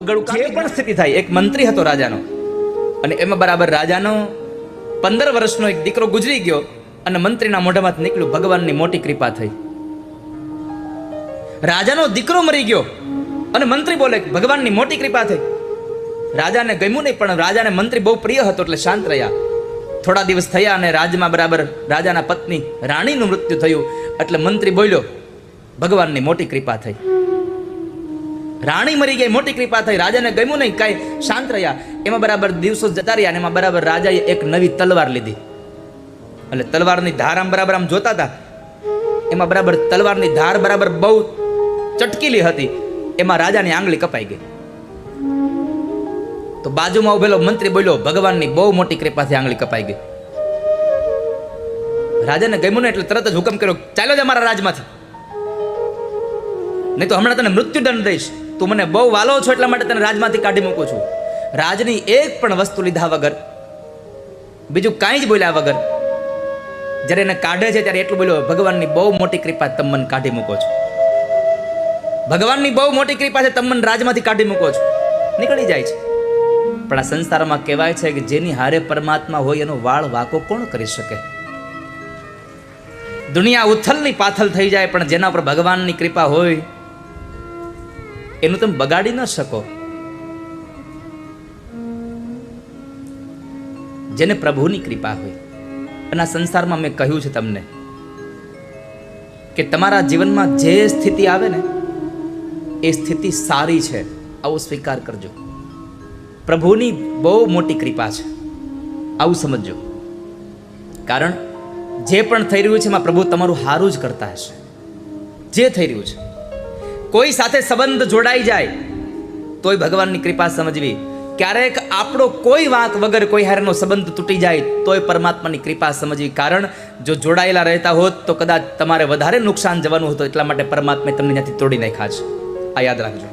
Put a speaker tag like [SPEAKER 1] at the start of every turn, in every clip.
[SPEAKER 1] જે પણ સ્થિતિ થાય, એક મંત્રી હતો રાજાનો, અને એમાં બરાબર રાજાનો 15 વર્ષનો એક દીકરો ગુજરી ગયો, અને મંત્રીના મોઢામાંથી નીકળ્યું, ભગવાનની મોટી કૃપા થઈ. રાજાનો દીકરો મરી ગયો અને મંત્રી બોલે ભગવાનની મોટી કૃપા થઈ. રાજાને ગમ્યું નહીં, પણ રાજાને મંત્રી બહુ પ્રિય હતો એટલે શાંત રહ્યા. થોડા દિવસ થયા અને રાજમાં બરાબર રાજાના પત્ની રાણીનું મૃત્યુ થયું. એટલે મંત્રી બોલ્યો ભગવાનની મોટી કૃપા થઈ. રાણી મરી ગઈ, મોટી કૃપા થઈ. રાજાને ગમ્યું નહીં, કાંઈ શાંત રહ્યા. એમાં બરાબર દિવસો જતા રહ્યા અને એમાં બરાબર રાજાએ એક નવી તલવાર લીધી. એટલે તલવારની ધાર આમ બરાબર આમ જોતા હતા, એમાં બરાબર તલવારની ધાર બરાબર બહુ ચટકીલી હતી. એમાં રાજાની આંગળી કપાઈ ગઈ. તો બાજુમાં ઉભેલો મંત્રી બોલ્યો ભગવાનની બહુ મોટી કૃપાથી આંગળી કપાઈ ગઈ. રાજાને ગમ્યું ને એટલે તરત જ હુકમ કર્યો, ચાલ્યો જા મારા રાજમાંથી, નહીં તો હમણાં તને મૃત્યુદંડ દઈશ. તું મને બહુ વાલો છો એટલા માટે તને રાજમાંથી કાઢી મૂકું છું. રાજની એક પણ વસ્તુ લીધા વગર, બીજું કાંઈ જ બોલ્યા વગર જ્યારે એને કાઢે છે ત્યારે એટલું બોલ્યો ભગવાનની બહુ મોટી કૃપા તમે મને કાઢી મૂકો છો. ભગવાનની બહુ મોટી કૃપા છે, તમે મને રાજમાંથી કાઢી મૂકો છો. નીકળી જાય છે. પણ આ સંસારમાં કહેવાય છે કે જેની હારે પરમાત્મા હોય એનો વાળ વાકો કોણ કરી શકે? દુનિયા ઉથલની પાથલ થઈ જાય, પણ જેના પર ભગવાનની કૃપા હોય એનું તમે બગાડી ન શકો. જેને પ્રભુની કૃપા હોય. અને આ સંસારમાં મેં કહ્યું છે તમને કે તમારા જીવનમાં જે સ્થિતિ આવે ને એ સ્થિતિ સારી છે, આવો સ્વીકાર કરજો. પ્રભુની બહુ મોટી કૃપા છે, આવું સમજજો. કારણ જે પણ થઈ રહ્યું છે એમાં પ્રભુ તમારું સારું જ કરતા હશે. જે થઈ રહ્યું છે, કોઈ સાથે સંબંધ જોડાઈ જાય તોય ભગવાનની કૃપા સમજવી. ક્યારેક આપણો કોઈ વાંક વગર કોઈ હારેનો સંબંધ તૂટી જાય તોય પરમાત્માની કૃપા સમજવી. કારણ જો જોડાયેલા રહેતા હોત તો કદાચ તમારે વધારે નુકસાન જવાનું હતું. એટલા માટે પરમાત્માએ તમને ત્યાંથી તોડી નાખ્યા છે. આ યાદ રાખજો.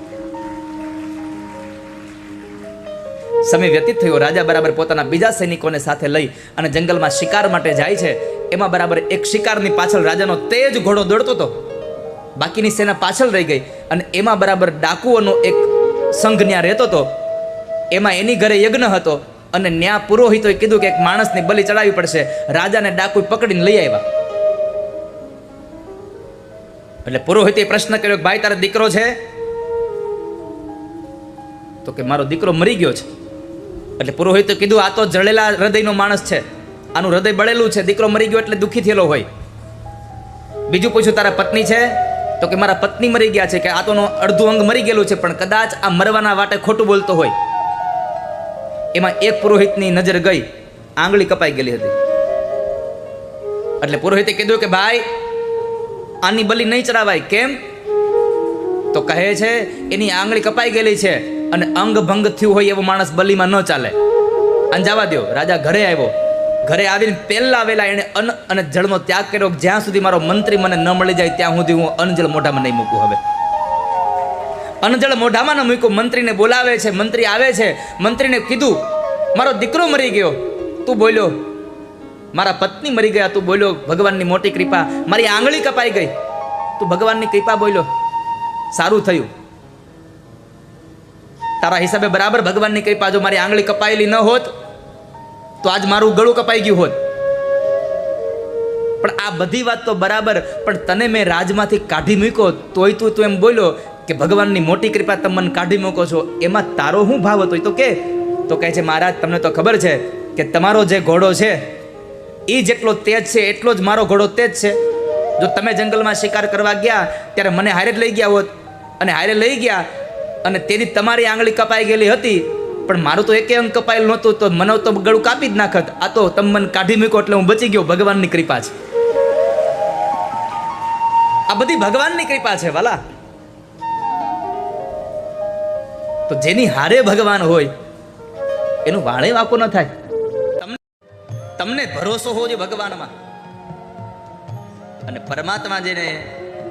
[SPEAKER 1] સમય વ્યતીત થયો. રાજા બરાબર પોતાના બીજા સૈનિકોને સાથે લઈ અને જંગલમાં શિકાર માટે જાય છે. એમાં બરાબર એક શિકારની પાછળ રાજાનો તેજ ઘોડો દોડતો હતો. બાકીની સેના પાછળ રહી ગઈ. અને એમાં બરાબર ડાકુઓનો એક સંઘ ન્યા રહેતો હતો. એમાં એની ઘરે યજ્ઞ હતો અને ન્યા પુરોહિતોએ કીધું કે એક માણસની બલિ ચડાવવી પડશે. રાજાને ડાકુ પકડીને લઈ આવ્યા. એટલે પુરોહિતે પ્રશ્ન કર્યો કે ભાઈ તારો દીકરો છે? તો કે મારો દીકરો મરી ગયો છે. એટલે પુરોહિતે કીધું આ તો જળેલા હૃદયનો માણસ છે, આનું હૃદય બળેલું છે, દીકરો મરી ગયો એટલે દુઃખી થયેલો હોય. બીજું પૂછ્યું તારા પત્ની છે? તો કે મારા પત્ની મરી ગયા છે, કે આ તો અડધું અંગ મરી ગયેલું છે, પણ કદાચ આ મરવાના વાટે ખોટું બોલતો હોય. એમાં એક પુરોહિતની નજર ગઈ, આંગળી કપાઈ ગયેલી હતી. એટલે પુરોહિતે કીધું કે ભાઈ આની બલિ નહીં ચડાવાય. કેમ? તો કહે છે એની આંગળી કપાઈ ગયેલી છે અને અંગ ભંગ થયું હોય એવો માણસ બલિમાં ન ચાલે. અને જવા દો. રાજા ઘરે આવ્યો. ઘરે આવીને પહેલા વેલા એને અન્ન અને જળનો ત્યાગ કર્યો. જ્યાં સુધી મારો મંત્રી મને ન મળી જાય ત્યાં સુધી હું અન્નજળ મોઢામાં નહીં મૂકું. હવે અન્નજળ મોઢામાં ન મૂક્યું. મંત્રીને બોલાવે છે. મંત્રી આવે છે. મંત્રીને કીધું મારો દીકરો મરી ગયો. તું બોલ્યો મારા પત્ની મરી ગયા. તું બોલ્યો ભગવાનની મોટી કૃપા. મારી આંગળી કપાઈ ગઈ. તું ભગવાનની કૃપા બોલ્યો. સારું થયું. તારા હિસાબે બરાબર ભગવાનની કૃપા. જો મારી આંગળી કપાયેલી ન હોત તો આજ મારું ગળું કપાઈ ગયું હોત. પણ આ બધી વાત તો બરાબર, પણ તને મેં રાજમાંથી કાઢી મૂક્યો તોય તું એમ બોલ્યો કે ભગવાનની મોટી કૃપા તમે મને કાઢી મૂકો છો. એમાં તારો શું ભાવ હતો? તો કહે છે મહારાજ તમને તો ખબર છે કે તમારો જે ઘોડો છે એ જેટલો તેજ છે એટલો જ મારો ઘોડો તેજ છે. જો તમે જંગલમાં શિકાર કરવા ગયા ત્યારે મને હારે જ લઈ ગયા હોત, અને હારે લઈ ગયા અને તેની તમારી આંગળી કપાઈ ગયેલી હતી, પણ મારું તો એકે અંગ કપાયેલું નહોતું, તો મને તો ગળું કાપી જ નાખત. આ તો તમે મને કાઢી મૂક્યો એટલે હું બચી ગયો. ભગવાનની કૃપા છે. આ બધી ભગવાનની કૃપા છે વાલા. તો જેની હારે ભગવાન હોય એનું વાળે વાકો ન થાય. તમને ભરોસો હોવો જોઈએ ભગવાનમાં. અને પરમાત્મા જેને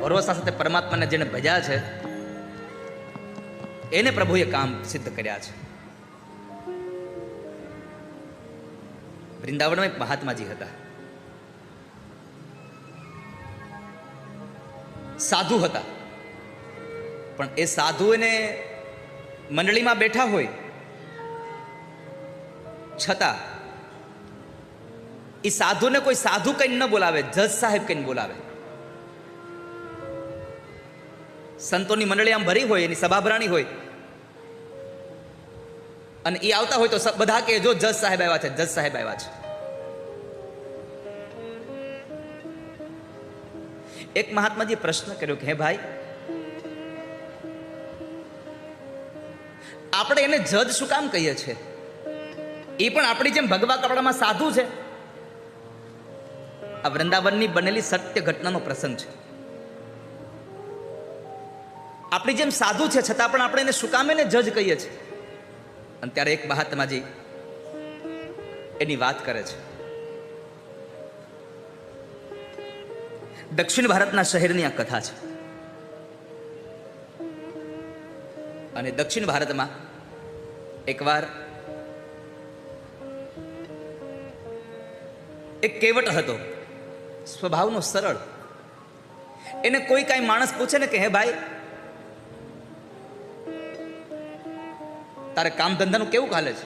[SPEAKER 1] ભરોસા સાથે પરમાત્માને જેને ભજ્યા છે એને પ્રભુએ કામ સિદ્ધ કર્યા છે. વૃંદાવનમાં એક મહાત્માજી હતા. સાધુ હતા. પણ એ સાધુને મંડળીમાં બેઠા હોય છતાં એ સાધુને કોઈ સાધુ કઈ ન બોલાવે, જજ સાહેબ કઈ બોલાવે. સંતોની મંડળી આમ ભરી હોય, એની સભા ભરાણી હોય અને એ આવતા હોય તો બધા કે જો જજ સાહેબ આવ્યા છે, જજ સાહેબ આવ્યા છે. એક મહાત્માજી પ્રશ્ન કર્યો કે હે ભાઈ, આપણે એને જજ શું કામ કહીએ છીએ? એ પણ આપણી જેમ ભગવા કપડામાં સાધુ છે. આ વૃંદાવનની બનેલી સત્ય ઘટનાનો પ્રસંગ છે. આપણી જેમ સાધુ છે છતાં પણ આપણે એને શું કામ એને જજ કહીએ છીએ? અને ત્યારે એક મહાત્માજી એની વાત કરે છે. દક્ષિણ ભારતના શહેરની આ કથા છે. અને દક્ષિણ ભારતમાં એકવાર એક કેવટ હતો, સ્વભાવનો સરળ. એને કોઈ કાંઈ માણસ પૂછે ને કે હે ભાઈ, તારે કામ ધંધાનું કેવું ચાલે છે?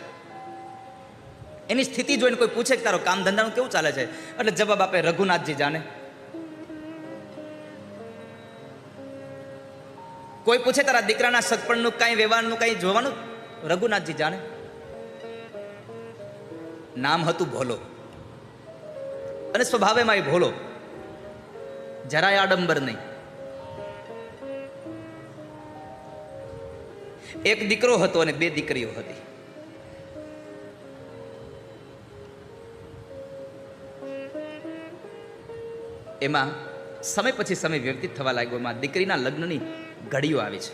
[SPEAKER 1] એની સ્થિતિ જોઈને કોઈ પૂછે કે તારો કામ ધંધાનું કેવું ચાલે છે, એટલે જવાબ આપે રઘુનાથજી જાણે. કોઈ પૂછે તારા દીકરાના સગપણનું કાંઈ વ્યવહારનું કાંઈ જોવાનું, રઘુનાથજી જાણે. નામ હતું ભોલો, અને સ્વભાવેમાં એ ભોલો, જરાય આડંબર નહીં. એક દીકરો હતો અને 2 દીકરીઓ હતી. એમાં સમય પછી સમય વ્યતીત થવા લાગ્યો. એમાં દીકરીના લગ્નની ઘડીઓ આવી છે.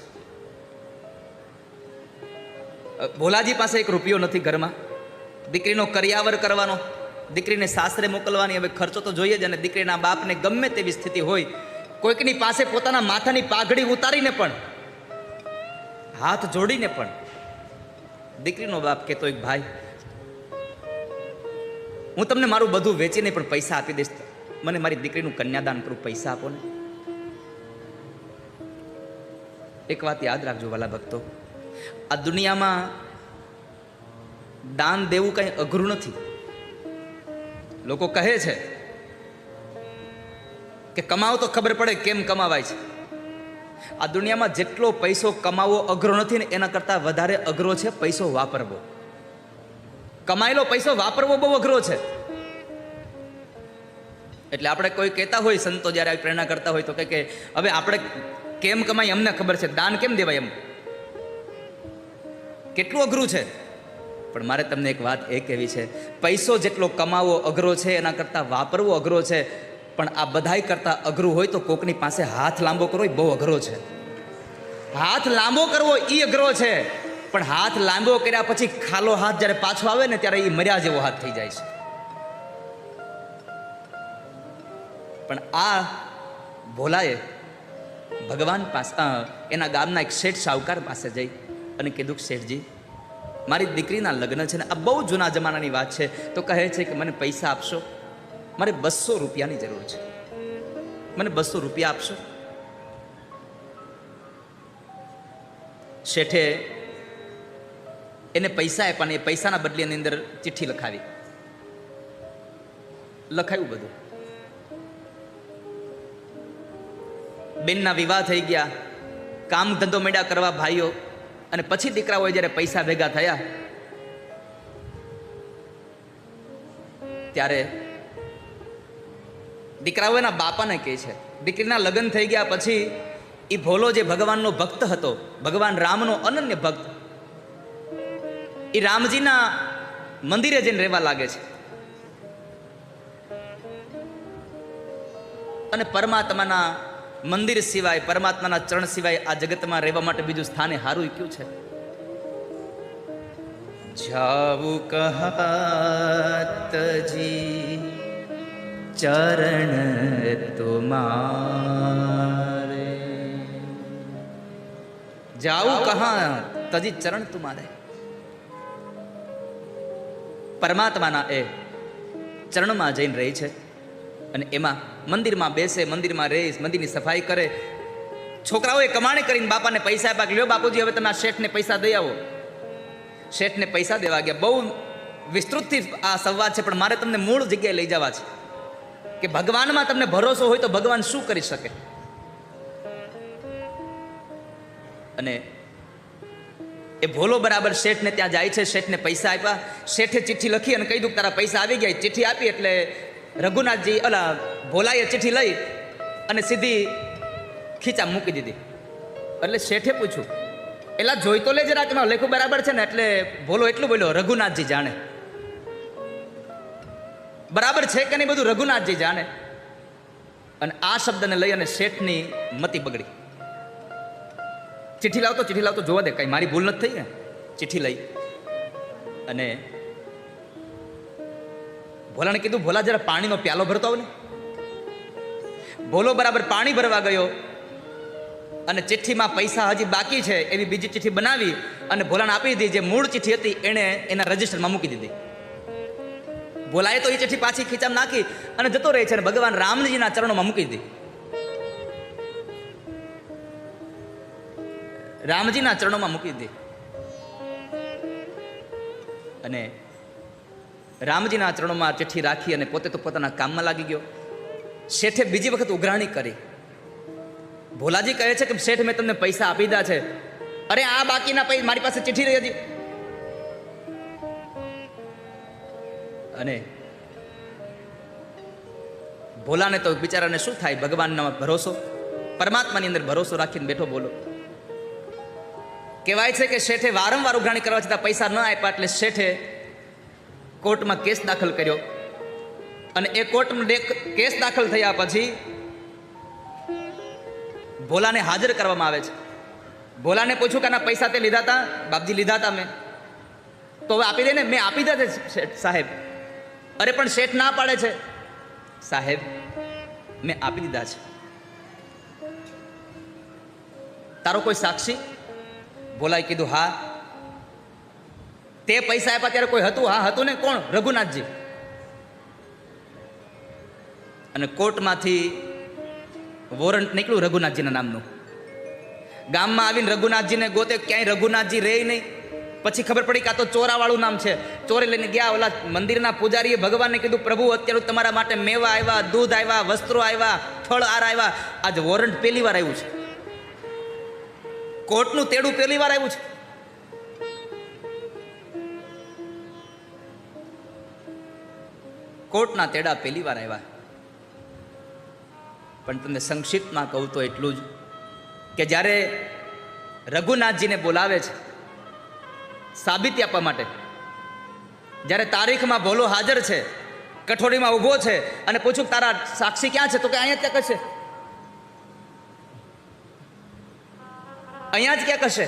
[SPEAKER 1] ભોલાજી પાસે 1 રૂપિયો નથી ઘરમાં. દીકરીનો કરિયાવર કરવાનો, દીકરીને સાસરે મોકલવાની, હવે ખર્ચો તો જોઈએ જ. અને દીકરીના બાપને ગમે તેવી સ્થિતિ હોય, કોઈકની પાસે પોતાના માથાની પાઘડી ઉતારીને પણ, હાથ જોડીને પણ દીકરીનો બાપ કહેતો, એક ભાઈ, હું તમને મારું બધું વેચીને પણ પૈસા આપી દઈશ, મને મારી દીકરીનું કન્યાદાન કરું, પૈસા આપો ને. એક વાત યાદ રાખજો વાલા ભક્તો, આ દુનિયામાં દાન દેવું કંઈ અઘરું નથી. લોકો કહે છે કે કમાવો તો ખબર પડે કેમ કમાવાય છે. આ દુનિયામાં જેટલો પૈસો કમાવો અઘરો નથી ને એના કરતાં વધારે અઘરો છે પૈસો વાપરવો. કમાયેલો પૈસો વાપરવો બહુ અઘરો છે. એટલે આપણે કોઈ કહેતા હોય, સંતો જ્યારે આવી પ્રેરણા કરતા હોય તો કે હવે આપણે કેમ કમાઈ અમને ખબર છે, દાન કેમ દેવાય, એમ કેટલું અઘરું છે. પણ મારે તમને એક વાત એ કહેવી છે, પૈસો જેટલો કમાવો અઘરો છે એના કરતાં વાપરવો અઘરો છે. પણ આ બધાય કરતાં અઘરું હોય તો કોકની પાસે હાથ લાંબો કરવો એ બહુ અઘરો છે. હાથ લાંબો કરવો એ અઘરો છે, પણ હાથ લાંબો કર્યા પછી ખાલો હાથ જ્યારે પાછો આવે ને ત્યારે એ મર્યા જેવો હાથ થઈ જાય છે. પણ આ ભોલાએ ભગવાન પાસે, એના ગામના એક શેઠ શાહુકાર પાસે જઈ અને કીધું કે શેઠજી, મારી દીકરીના લગ્ન છે ને, આ બહુ જૂના જમાનાની વાત છે. તો કહે છે કે મને પૈસા આપશો, મારે 200 રૂપિયાની જરૂર છે, મને 200 રૂપિયા આપશો. શેઠે એને પૈસા આપ્યા ને એ પૈસાના બદલાની અંદર ચિઠ્ઠી લખાવ્યું બધું. બેનના વિવાહ થઈ ગયા, કામ ધંધો મેળા કરવા ભાઈઓ, અને પછી દીકરાઓએ જ્યારે પૈસા ભેગા થયા ત્યારે દીકરાઓ એના બાપાને કહે છે, દીકરીના લગ્ન થઈ ગયા પછી એ ભોલો જે ભગવાનનો ભક્ત હતો, ભગવાન રામનો અનન્ય ભક્ત, એ રામજીના મંદિરે જઈને રહેવા લાગે છે. અને પરમાત્માના મંદિર સિવાય, પરમાત્માના ચરણ સિવાય આ જગતમાં રહેવા માટે બીજું સ્થાને હારું ક્યું છે? જાવું કહતજી ચરણ તુમારે, જાવું કહા તજી ચરણ તુમારે. પરમાત્માના એ ચરણમાં જઈને રહી છે, અને એમાં મંદિરમાં બેસે, મંદિરમાં રહે, મંદિરની સફાઈ કરે, છોકરાઓએ કમાણી કરીને બાપાને પૈસા આપ્યા કે લ્યો બાપુજી હવે તમે આ શેઠને પૈસા દઈ આવો. શેઠને પૈસા દેવા ગયા. બહુ વિસ્તૃતથી આ સંવાદ છે, પણ મારે તમને મૂળ જગ્યાએ લઈ જવા છે કે ભગવાનમાં તમને ભરોસો હોય તો ભગવાન શું કરી શકે. અને એ ભોલો બરાબર શેઠને ત્યાં જાય છે. શેઠને પૈસા આપ્યા. શેઠે ચિઠ્ઠી લખી અને કહી દઉં તારા પૈસા આવી ગયા. ચિઠ્ઠી આપી એટલે રઘુનાથજી ભોલાએ ચિઠ્ઠી લઈ અને સીધી ખીચા મૂકી દીધી. એટલે શેઠે પૂછ્યું એલા જોઈ તો લે જરાક એમાં લેખું બરાબર છે ને. એટલે ભોલો એટલું બોલ્યો રઘુનાથજી જાણે. બરાબર છે કે નહીં બધું રઘુનાથજી જાણે. અને આ શબ્દને લઈ અને શેઠની મતિ બગડી. ચિઠ્ઠી લાવતો જોવા દે, કઈ મારી ભૂલ નથી થઈ ને. ચિઠ્ઠી લઈ અને ભોલાને કીધું ભોલા જરા પાણીનો પ્યાલો ભરતો આવ ને. ભોલો બરાબર પાણી ભરવા ગયો અને ચિઠ્ઠીમાં પૈસા હજી બાકી છે એવી બીજી ચિઠ્ઠી બનાવી અને ભોલાને આપી દીધી. જે મૂળ ચિઠ્ઠી હતી એણે એના રજિસ્ટરમાં મૂકી દીધી. ભોલાએ તો એ ચિઠ્ઠી પાછી ખીચામાં નાખી અને જતો રહે છે અને ભગવાન રામજીના ચરણોમાં મૂકી દીધી. રામજીના ચરણોમાં મૂકી દીધી અને રામજીના ચરણોમાં ચિઠ્ઠી રાખી અને પોતે તો પોતાના કામમાં લાગી ગયો. શેઠે બીજી વખત ઉઘરાણી કરી. ભોલાજી કહે છે કે શેઠ મેં તમને પૈસા આપી દીધા છે. અરે આ બાકીના પૈસા મારી પાસે ચિઠ્ઠી રહી હતી. અને ભોલાને તો બિચારાને શું થાય, ભગવાનનો ભરોસો, પરમાત્માની અંદર ભરોસો રાખીને બેઠો ભોલો. કહેવાય છે કે શેઠે વારંવાર ઉઘરાણી કરવા છતાં પૈસા ન આપ્યા એટલે શેઠે કોર્ટમાં કેસ દાખલ કર્યો. અને એ કોર્ટમાં કેસ દાખલ થયા પછી ભોલાને હાજર કરવામાં આવે છે. ભોલાને પૂછ્યું કે આના પૈસા તે લીધા હતા? બાપજી લીધા હતા મેં. તો હવે આપી દે ને. મેં આપી દીધા છે શેઠ સાહેબ. અરે પણ શેઠ ના પાડે છે. સાહેબ મેં આપી દીધા છે. તારો કોઈ સાક્ષી? ભોલાએ કીધું હા. તે પૈસા આપ્યા ત્યારે કોઈ હતું? હા હતું ને. કોણ? રઘુનાથજી. અને કોર્ટમાંથી વોરંટ નીકળ્યું રઘુનાથજીના નામનું. ગામમાં આવીને રઘુનાથજીને ગોતે, ક્યાંય રઘુનાથજી રહે નહીં. પછી ખબર પડી કે આ તો ચોરાવાળું નામ છે. ચોરે લઈને ગયા. ઓલા મંદિરના પૂજારીએ ભગવાનને કીધું પ્રભુ અત્યારે તમારા માટે મેવા આવ્યા, દૂધ આવ્યા, વસ્ત્રો આવ્યા, ફળ આર આવ્યા. આજે વોરંટ પહેલી વાર આવ્યું છે. કોર્ટનું તેડું પહેલી વાર આવ્યું છે. કોર્ટના તેડા પહેલી વાર આવ્યા. પણ તમને સંક્ષિપ્તમાં કહું તો એટલું જ કે જ્યારે રઘુનાથજીને બોલાવે છે સાબિતી આપવા માટે, જ્યારે તારીખમાં ભોલો હાજર છે, કઠોરીમાં ઊભો છે અને પૂછું તારા સાક્ષી ક્યાં છે? તો કે અહીંયા જ ક્યાંક હશે. અહીંયા જ ક્યાંક હશે.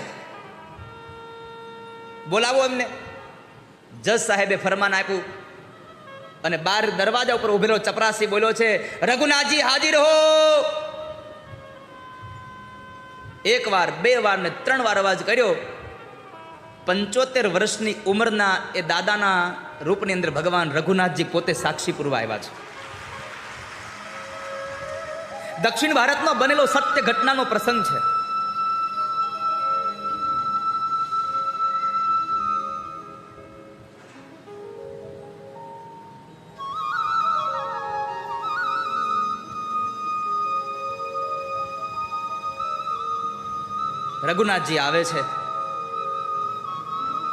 [SPEAKER 1] બોલાવો એમને. જજ સાહેબે ફરમાન આપ્યું અને બાર દરવાજા ઉપર ઉભેલો ચપરાસી બોલ્યો છે રઘુનાથજી હાજર હો. એક વાર, બે વાર ને 3 વાર અવાજ કર્યો. 75 વર્ષની ઉંમરના એ દાદાના રૂપની અંદર ભગવાન રઘુનાથજી પોતે સાક્ષી પૂરવા આવ્યા છે. દક્ષિણ ભારતમાં બનેલો સત્ય ઘટનાનો પ્રસંગ છે. રઘુનાથજી આવે છે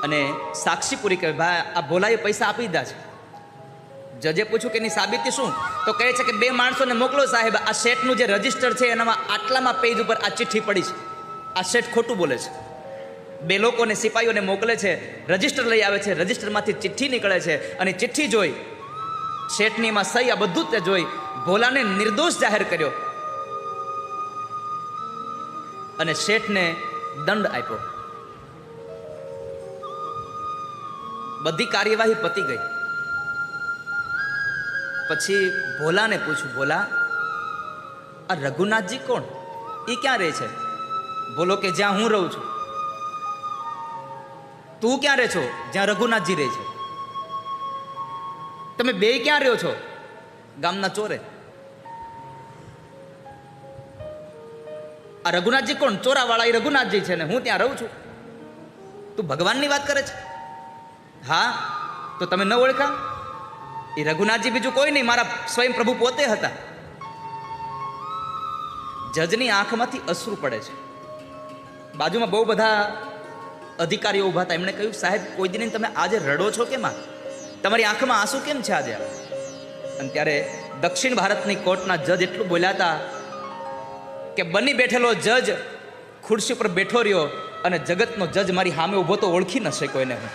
[SPEAKER 1] અને સાક્ષી પૂરી કહે ભાઈ આ ભોલાએ પૈસા આપી દીધા છે. જજે પૂછ્યું કે એની સાબિતી શું? તો કહે છે કે 2 માણસોને મોકલો સાહેબ. આ શેઠનું જે રજિસ્ટર છે એનામાં આટલામાં પેજ ઉપર આ ચિઠ્ઠી પડી છે. આ શેઠ ખોટું બોલે છે. 2 લોકોને સિપાહીઓને મોકલે છે. રજિસ્ટર લઈ આવે છે. રજિસ્ટરમાંથી ચિઠ્ઠી નીકળે છે અને ચિઠ્ઠી જોઈ શેઠની એમાં સહી આ બધું જ જોઈ ભોલાને નિર્દોષ જાહેર કર્યો અને શેઠને દંડ આપ્યો. બધી કાર્યવાહી પતી ગઈ. પછી ભોલાને પૂછ્યું ભોલા આ રઘુનાથજી કોણ? એ ક્યાં રહે છે? બોલો કે જ્યાં હું રહું છું. તું ક્યાં રહે છો? જ્યાં રઘુનાથજી રહે છે. તમે બે ક્યાં રહ્યો છો? ગામના ચોરે. આ રઘુનાથજી કોણ? ચોરાવાળા એ રઘુનાથજી છે ને હું ત્યાં રહું છું. તું ભગવાનની વાત કરે છે? હા, તો તમે ન ઓળખા? એ રઘુનાથજી બીજું કોઈ નહીં, મારા સ્વયં પ્રભુ પોતે હતા. જજની આંખમાંથી અશ્રુ પડે છે. બાજુમાં બહુ બધા અધિકારીઓ ઊભા હતા. એમણે કહ્યું, સાહેબ કોઈ દિન તમે આજે રડો છો કેમ? તમારી આંખમાં આંસુ કેમ છે આજે? અને ત્યારે દક્ષિણ ભારતની કોર્ટના જજ એટલું બોલ્યા હતા કે બની બેઠેલો જજ ખુરશી પર બેઠો રહ્યો અને જગતનો જજ મારી સામે ઊભો તો ઓળખી ન શક્યો એને. હું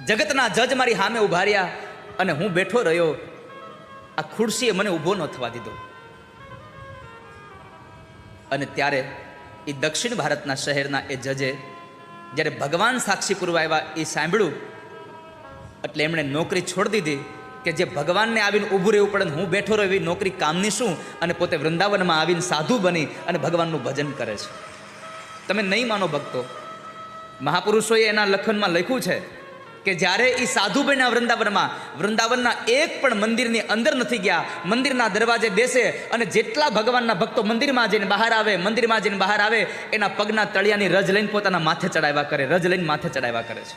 [SPEAKER 1] જગતના જજ મારી સામે ઊભા રહ્યા અને હું બેઠો રહ્યો. આ ખુરશીએ મને ઊભો ન થવા દીધો. અને ત્યારે એ દક્ષિણ ભારતના શહેરના એ જજે જ્યારે ભગવાન સાક્ષી પૂરવા આવ્યા એ સાંભળ્યું એટલે એમણે નોકરી છોડી દીધી કે જે ભગવાનને આવીને ઊભું રહેવું પડે, હું બેઠો રહ્યો એવી નોકરી કામની શું? અને પોતે વૃંદાવનમાં આવીને સાધુ બની અને ભગવાનનું ભજન કરે છે. તમે નહીં માનો ભક્તો, મહાપુરુષોએ એના લખનમાં લખ્યું છે કે જ્યારે એ સાધુ બન્યા વૃંદાવનના એક પણ મંદિરની અંદર નથી ગયા, મંદિરના દરવાજે બેસે અને જેટલા ભગવાનના ભક્તો મંદિરમાં જઈને બહાર આવે એના પગના તળિયાની રજ લઈને પોતાના માથે ચડાવ્યા કરે, છે.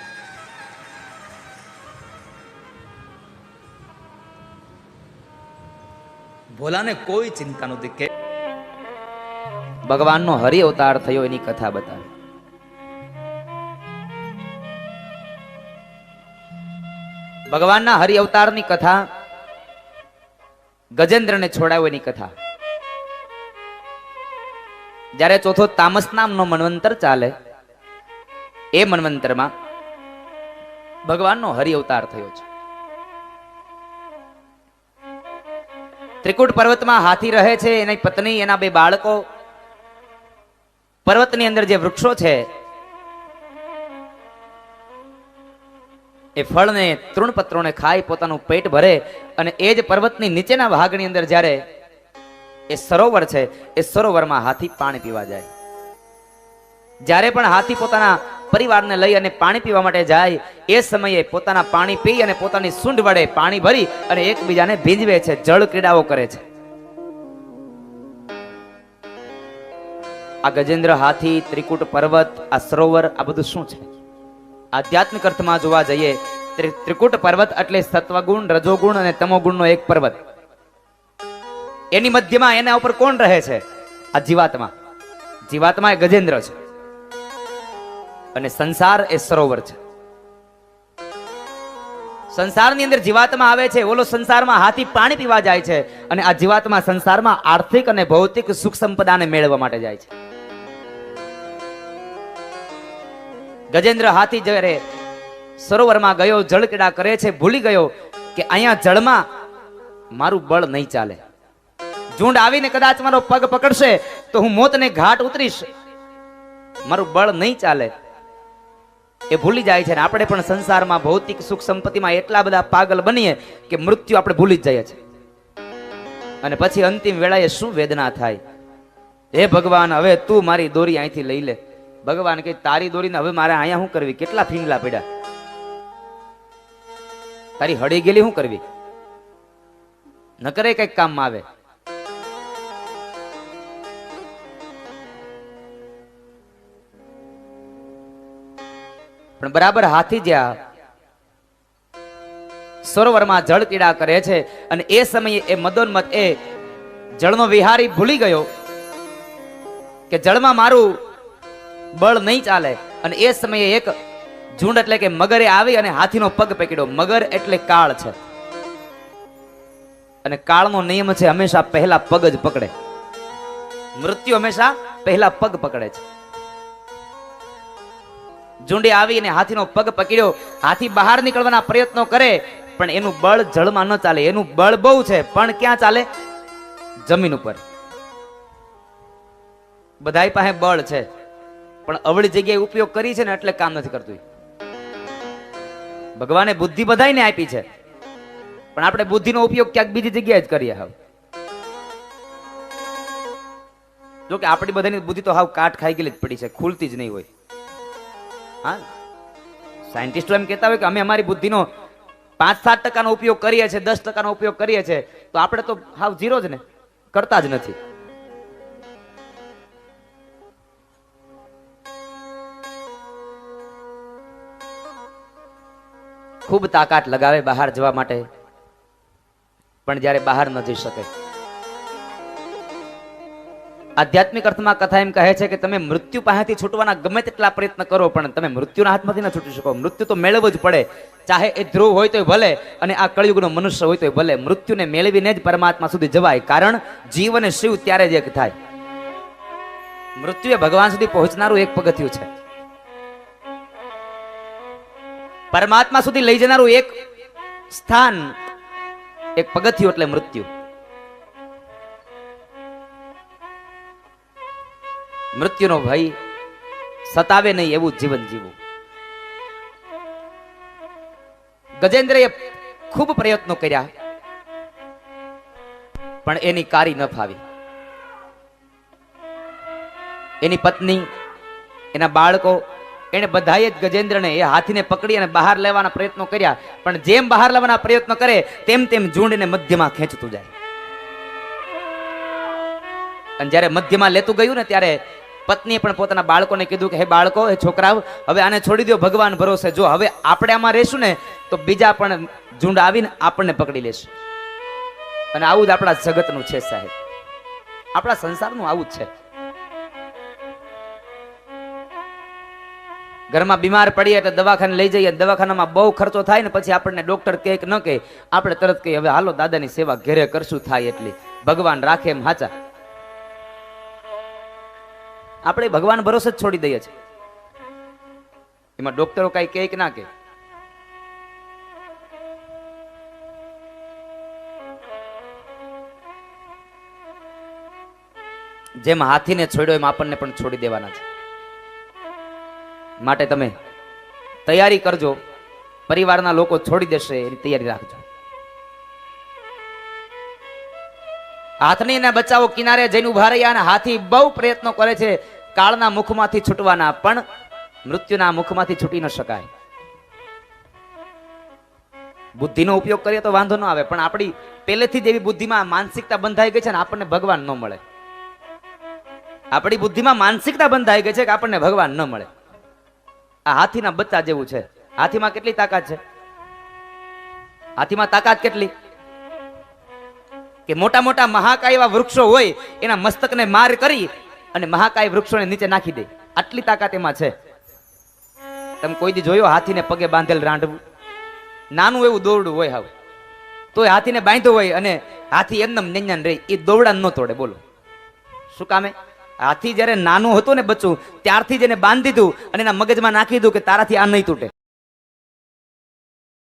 [SPEAKER 1] ભોલાને કોઈ ચિંતા નહોતી કે ભગવાનનો હરિ અવતાર થયો એની કથા બતાવે. ભગવાનના હરિ અવતારની કથા, ગજેન્દ્રને છોડાવ્યો એની કથા. જ્યારે ચોથો તામસ નામનો મન્વંતર ચાલે એ મન્વંતરમાં ભગવાનનો હરિ અવતાર થયો છે. ત્રિકૂટ પર્વતમાં હાથી રહે છે, એની પત્ની, એના બે બાળકો. પર્વતની અંદર જે વૃક્ષો છે એ ફળને તૃણપત્રોને ખાઈ પોતાનું પેટ ભરે અને એ જ પર્વતની નીચેના ભાગની અંદર જ્યારે એ સરોવર છે એ સરોવરમાં હાથી પાણી પીવા જાય. જ્યારે પણ હાથી પોતાના પરિવારને લઈ અને પાણી પીવા માટે જાય એ સમયે પોતાના પાણી પી અને પોતાની સૂંઢ વડે પાણી ભરી અને એકબીજાને ભીંજવે છે, જળ ક્રીડાઓ કરે છે. આ ગજેન્દ્ર, હાથી, ત્રિકૂટ પર્વત, આ સરોવર, આ બધું શું છે? આધ્યાત્મિક અર્થમાં જોવા જઈએ ત્રિકૂટ પર્વત એટલે સત્વગુણ, રજોગુણ અને તમોગુણનો એક પર્વત. એની મધ્યમાં એના ઉપર કોણ રહે છે? આ જીવાત્મા એ ગજેન્દ્ર છે અને સંસાર એ સરોવર છે. સંસારની અંદર જીવાત્મા આવે છે, ઓલો સંસારમાં હાથી પાણી પીવા જાય છે અને આ જીવાત્મા સંસારમાં આર્થિક અને ભૌતિક સુખ સંપદાને મેળવવા માટે જાય છે. ગજેન્દ્ર હાથી જ્યારે સરોવરમાં ગયો, જળક્રીડા કરે છે, ભૂલી ગયો કે અહીંયા જળમાં મારું બળ નહીં ચાલે. ઝુંડ આવીને કદાચ મારો પગ પકડશે તો હું મોતને ઘાટ ઉતરીશ, મારું બળ નહીં ચાલે. એ ભૂલી જાય છે. આપણે પણ સંસારમાં ભૌતિક સુખ સંપત્તિમાં એટલા બધા પાગલ બનીએ કે મૃત્યુ આપણે ભૂલી જ જઈએ છીએ. અને પછી અંતિમ વેળાએ શું વેદના થાય, હે ભગવાન હવે તું મારી દોરી અહીંથી લઈ લે. ભગવાન કે તારી દોરીને હવે મારે અહીંયા શું કરવી? કેટલા ફીંગલા પડ્યા, તારી હળી ગયેલી શું કરવી? ન કરે કઈક કામમાં આવે. પણ બરાબર હાથી જ્યાં સરોવરમાં જળ ક્રીડા કરે છે અને એ સમયે એ મદોન્મત એ જળનો વિહારી ભૂલી ગયો કે જળમાં મારું બળ નહીં ચાલે. અને એ સમયે એક ઝુંડ એટલે કે મગરે આવી અને હાથીનો પગ પકડ્યો. મગર એટલે કાળ છે અને કાળનો નિયમ છે હંમેશા પહેલા પગ જ પકડે. મૃત્યુ હંમેશા પહેલા પગ પકડે છે. ઝુંડે આવી અને હાથીનો પગ પકડ્યો. હાથી બહાર નીકળવાના પ્રયત્નો કરે પણ એનું બળ જળમાં ન ચાલે. એનું બળ બહુ છે પણ ક્યાં ચાલે? જમીન ઉપર. બધાય પાસે બળ છે પણ અવળી જગ્યાએ ઉપયોગ કરી છે ને એટલે કામ નથી કરતું. ભગવાને બુદ્ધિ બધાયને આપી છે પણ આપણે બુદ્ધિનો ઉપયોગ ક્યાંક બીજી જગ્યાએ જ કરીએ. હાવ જો કે આપણી બધાની બુદ્ધિ તો હાવ કાટ ખાઈ ગયેલી જ પડી છે, ખુલતી જ નહીં હોય. હા, સાયન્ટિસ્ટો એમ કહેતા હોય કે અમે અમારી બુદ્ધિનો 5-7% ઉપયોગ કરીએ છીએ, 10% ઉપયોગ કરીએ છીએ, તો આપણે તો હાવ ઝીરો જ ને, કરતા જ નથી. ખૂબ તાકાત લગાવે બહાર જવા માટે, પણ જ્યારે બહાર ન જઈ શકે. આધ્યાત્મિક અર્થમાં કથા એમ કહે છે કે તમે મૃત્યુ પાસેથી છૂટવાના ગમે તેટલા પ્રયત્ન કરો પણ તમે મૃત્યુના હાથમાંથી ન છૂટી શકો. મૃત્યુ તો મેળવવું જ પડે, ચાહે એ ધ્રુવ હોય તોય ભલે અને આ કળિયુગનો મનુષ્ય હોય તોય ભલે. મૃત્યુને મેળવીને જ પરમાત્મા સુધી જવાય, કારણ જીવ અને શિવ ત્યારે જ એક થાય. મૃત્યુ એ ભગવાન સુધી પહોંચનારું એક પગથિયું છે. પરમાત્મા સુધી લઈ જનારું એક સ્થાન, એક પગથિયું એટલે મૃત્યુ. મૃત્યુનો ભય સતાવે નહીં એવું જીવન જીવવું. ગજેન્દ્રએ ખૂબ પ્રયત્નો કર્યા પણ એની કારી ન ફાવી. એની પત્ની, એના બાળકો, એને બધાએ જ ગજેન્દ્રને એ હાથીને પકડી અને બહાર લેવાના પ્રયત્નો કર્યા, પણ જેમ બહાર લેવાના પ્રયત્નો કરે તેમ તેમ ઝૂંડને મધ્યમાં ખેંચતું જાય. અને જ્યારે મધ્યમાં લેતું ગયું ને ત્યારે પત્નીએ પણ પોતાના બાળકોને કીધું કે હે બાળકો, હે છોકરાઓ, હવે આને છોડી દો ભગવાન ભરોસે. જો હવે આપણે આમાં રહેશું ને તો બીજા પણ ઝુંડ આવીને આપણને પકડી લેશે. અને આવું જ આપણા જગતનું છે સાહેબ, આપણા સંસારનું આવું જ છે. ઘરમાં બીમાર પડીએ એટલે દવાખાને લઈ જઈએ, દવાખાનામાં બહુ ખર્ચો થાય ને પછી આપણને ડોક્ટર કહે કે ન કહે, આપણે તરત કહીએ હવે હાલો દાદાની સેવા ઘરે કરશું, થાય એટલી, ભગવાન રાખે એમ હાચા. આપણે ભગવાન ભરોસે જ છોડી દઈએ છીએ. એમાં ડોક્ટરો કઈ કહે કે ના કહે. જેમ હાથીને છોડ્યો એમ આપણને પણ છોડી દેવાના છે. માટે તમે તૈયારી કરજો, પરિવારના લોકો છોડી દેશે એની તૈયારી રાખજો. હાથની ને બચાવો કિનારે જઈને ઉભા રહ્યા અને હાથી બહુ પ્રયત્નો કરે છે કાળના મુખમાંથી છૂટવાના, પણ મૃત્યુના મુખમાંથી છૂટી ન શકાય. બુદ્ધિનો ઉપયોગ કરીએ તો વાંધો ન આવે, પણ આપણી પહેલેથી જ એવી બુદ્ધિમાં માનસિકતા બંધાઈ ગઈ છે ને આપણને ભગવાન ન મળે. આપણી બુદ્ધિમાં માનસિકતા બંધાઈ ગઈ છે કે આપણને ભગવાન ન મળે. આ હાથીના બચ્ચા જેવું છે. હાથીમાં કેટલી તાકાત છે? હાથીમાં તાકાત કેટલી કે મોટા મોટા મહાકાય એવા વૃક્ષો હોય એના મસ્તકને માર કરી અને મહાકાય વૃક્ષોને નીચે નાખી દે, આટલી તાકાત એમાં છે. તમે કોઈ દી જોયો હાથીને પગે બાંધેલ રાંડવું? નાનું એવું દોરડું હોય હવે તો હાથીને બાંધ્યો હોય અને હાથી એમનેમ નેન્યાન રહે, એ દોરડા ન તોડે. બોલો શું કામે? હાથી જયારે નાનું હતું ને બચ્ચું ત્યારથી જ એને બાંધી દીધું અને એના મગજમાં નાખી દીધું કે તારાથી આ નહીં તૂટે.